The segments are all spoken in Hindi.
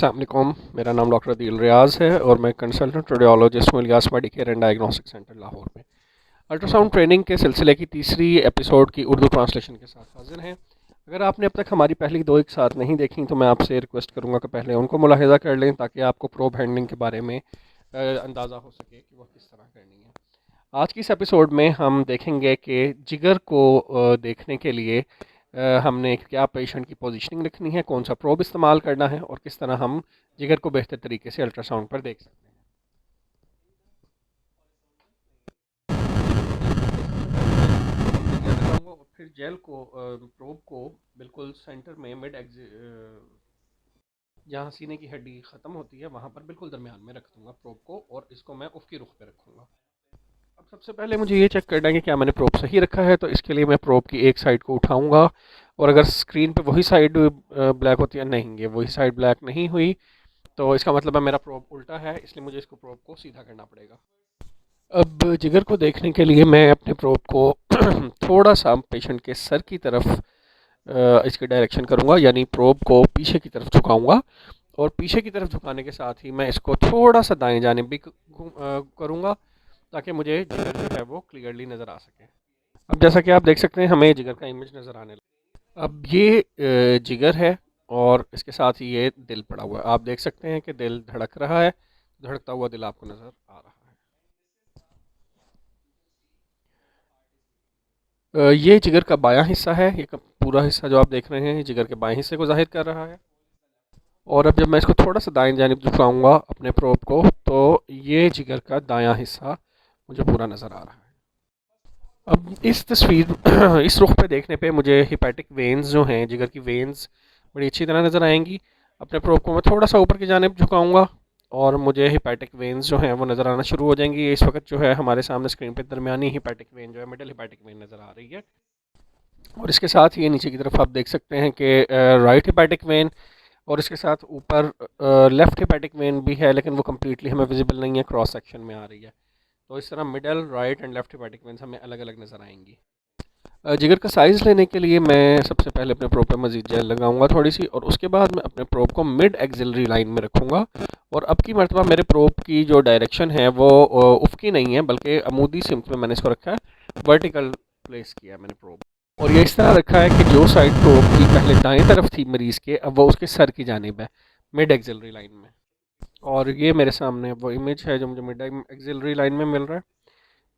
अस्सलाम वालेकुम। मेरा नाम डॉक्टर अदील रियाज़ है और मैं कंसल्टेंट रेडियोलॉजिस्ट हूँ Ilyas Medicare and diagnostic centre Lahore में। अल्ट्रासाउंड ट्रेनिंग के सिलसिले की तीसरी एपिसोड की उर्दू ट्रांसलेशन के साथ हाजिर हैं। अगर आपने अब तक हमारी पहली दो एक साथ नहीं देखी तो मैं आपसे रिक्वेस्ट करूँगा कि पहले उनको मुलाहिज़ा कर लें ताकि आपको प्रोब हैंडलिंग के बारे में अंदाज़ा हो सके कि वह किस तरह करनी है। आज की इस एपिसोड में हम देखेंगे कि जिगर को देखने के लिए हमने क्या पेशेंट की पोजीशनिंग रखनी है, कौन सा प्रोब इस्तेमाल करना है और किस तरह हम जिगर को बेहतर तरीके से अल्ट्रासाउंड पर देख सकते हैं। और फिर जेल को प्रोब को बिल्कुल सेंटर में जहाँ सीने की हड्डी ख़त्म होती है वहाँ पर बिल्कुल दरमियान में रख दूँगा प्रोब को और इसको मैं उफ़ की रुख पे रखूँगा। अब सबसे पहले मुझे ये चेक करना है कि क्या मैंने प्रोब सही रखा है, तो इसके लिए मैं प्रोब की एक साइड को उठाऊंगा और अगर स्क्रीन पे वही साइड ब्लैक होती है, नहीं ये वही साइड ब्लैक नहीं हुई तो इसका मतलब है मेरा प्रोब उल्टा है, इसलिए मुझे इसको प्रोब को सीधा करना पड़ेगा। अब जिगर को देखने के लिए मैं अपने प्रोब को थोड़ा सा पेशेंट के सर की तरफ इसकी डायरेक्शन करूँगा, यानी प्रोब को पीछे की तरफ झुकाऊँगा और पीछे की तरफ झुकाने के साथ ही मैं इसको थोड़ा सा दाएं जानिब भी करूँगा ताकि मुझे जिगर जो है वो क्लियरली नज़र आ सके। अब जैसा कि आप देख सकते हैं हमें जिगर का इमेज नज़र आने लगा। अब ये जिगर है और इसके साथ ही ये दिल पड़ा हुआ है। आप देख सकते हैं कि दिल धड़क रहा है, धड़कता हुआ दिल आपको नज़र आ रहा है। ये जिगर का बायां हिस्सा है, ये पूरा हिस्सा जो आप देख रहे हैं जिगर के बाएं हिस्से को जाहिर कर रहा है। और अब जब मैं इसको थोड़ा सा दाएं जानिब झुकाऊंगा अपने प्रोब को तो ये जिगर का दायां हिस्सा मुझे पूरा नज़र आ रहा है। अब इस तस्वीर इस रुख पे देखने पे मुझे हिपैटिक वेन्स जो हैं, जिगर की वेन्स बड़ी अच्छी तरह नज़र आएंगी। अपने प्रोब को मैं थोड़ा सा ऊपर की जानिब झुकाऊंगा और मुझे हिपैटिक वेन्स जो हैं वो नज़र आना शुरू हो जाएंगी। इस वक्त जो है हमारे सामने स्क्रीन पे दरमियानी हिपैटिक वेन जो है, मिडल हिपैटिक वेन नज़र आ रही है। और इसके साथ ही नीचे की तरफ आप देख सकते हैं कि राइट हिपैटिक वेन और इसके साथ ऊपर लेफ़्ट हिपैटिक वेन भी है, लेकिन वो कम्प्लीटली हमें विजिबल नहीं है, क्रॉस सेक्शन में आ रही है। तो इस तरह middle, right and left hepatic veins हमें अलग अलग नज़र आएंगी। जिगर का साइज़ लेने के लिए मैं सबसे पहले अपने प्रोब पे मज़ीद जेल लगाऊंगा थोड़ी सी और उसके बाद मैं अपने प्रोब को मिड एक्सिलरी लाइन में रखूँगा। और अब की मरतबा मेरे प्रोब की जो डायरेक्शन है वो उफ़की नहीं है बल्कि अमूदी सिमत में मैंने इसको रखा है, वर्टिकल प्लेस किया है मैंने प्रोब। और ये इस तरह रखा है कि जो साइड प्रोब की पहले दाएं तरफ थी मरीज़ के, अब वो उसके सर की जानिब है, मिड एक्सिलरी लाइन में। और ये मेरे सामने वो इमेज है जो मुझे मिड एक्सिलरी लाइन में मिल रहा है।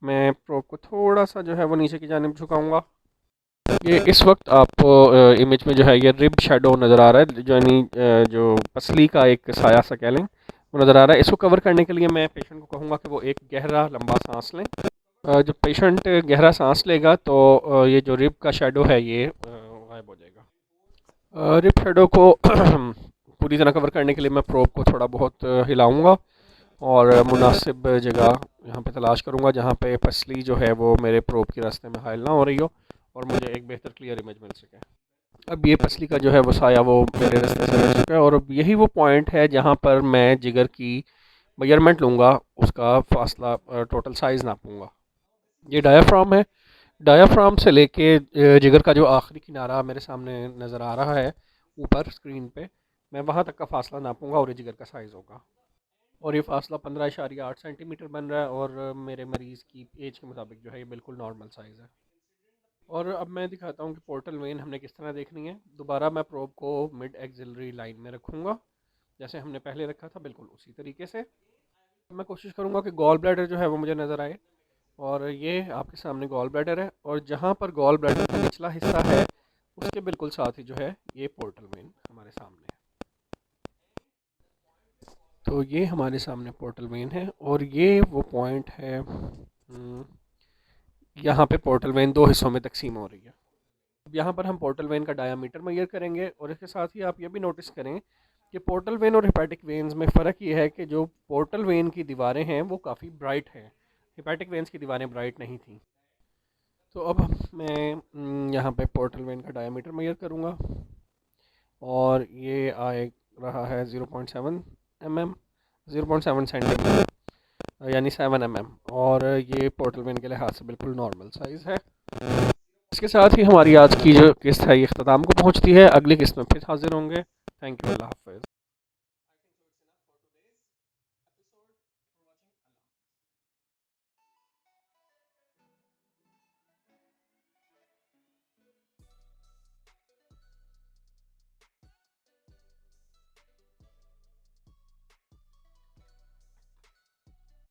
मैं प्रोब को थोड़ा सा जो है वो नीचे की जानिब झुकाऊंगा। ये इस वक्त आपको इमेज में जो है ये रिब शेडो नज़र आ रहा है, जो यानी जो पसली का एक साया सा कह लें वो नज़र आ रहा है। इसको कवर करने के लिए मैं पेशेंट को कहूँगा कि वो एक गहरा लंबा सांस लें। जब पेशेंट गहरा सांस लेगा तो ये जो रिब का शेडो है ये गायब हो जाएगा। रिब शेडो को पूरी तरह कवर करने के लिए मैं प्रोब को थोड़ा बहुत हिलाऊंगा और मुनासिब जगह यहाँ पे तलाश करूँगा जहाँ पे पसली जो है वो मेरे प्रोब के रास्ते में हाइल ना हो रही हो और मुझे एक बेहतर क्लियर इमेज मिल सके। अब ये पसली का जो है वो साया वो मेरे रास्ते से हट चुका है और अब यही वो पॉइंट है जहाँ पर मैं जिगर की मेजरमेंट लूँगा, उसका फासला टोटल साइज़ नापूँगा। ये डायाफ्राम है, डायाफ्राम से लेके जिगर का जो आखिरी किनारा मेरे सामने नज़र आ रहा है ऊपर स्क्रीन पे, मैं वहाँ तक का फासला नापूँगा और ये जिगर का साइज़ होगा। और ये फासला 15.8 सेंटीमीटर बन रहा है और मेरे मरीज़ की एज के मुताबिक जो है ये बिल्कुल नॉर्मल साइज़ है। और अब मैं दिखाता हूँ कि पोर्टल वेन हमने किस तरह देखनी है। दोबारा मैं प्रोब को मिड एक्सिलरी लाइन में रखूँगा जैसे हमने पहले रखा था, बिल्कुल उसी तरीके से। मैं कोशिश करूँगा कि गॉल ब्लैडर जो है वो मुझे नज़र आए और ये आपके सामने गॉल ब्लैडर है और जहाँ पर गॉल ब्लैडर का निचला हिस्सा है उसके बिल्कुल साथ ही जो है ये पोर्टल वेन हमारे सामने है। तो ये हमारे सामने पोर्टल वेन है और ये वो पॉइंट है यहाँ पे पोर्टल वेन दो हिस्सों में तकसीम हो रही है। अब यहाँ पर हम पोर्टल वेन का डायामीटर मेजर करेंगे और इसके साथ ही आप ये भी नोटिस करें कि पोर्टल वेन और हिपैटिक वेन्स में फ़र्क ये है कि जो पोर्टल वेन की दीवारें हैं वो काफ़ी ब्राइट हैं, हिपैटिक वेन्स की दीवारें ब्राइट नहीं थी। तो अब मैं यहाँ पे पोर्टल वेन का डायामीटर मेजर करूँगा और ये आए रहा है 0.7 mm, 0.7 सेंटीमीटर यानी 7 mm और ये पोर्टल वेन के लिहाज से बिल्कुल नॉर्मल साइज़ है। इसके साथ ही हमारी आज की जो किस्त है ये अख्ताम को पहुँचती है। अगली किस्त में फिर हाजिर होंगे। थैंक यू, अल्लाह हाफ़िज़।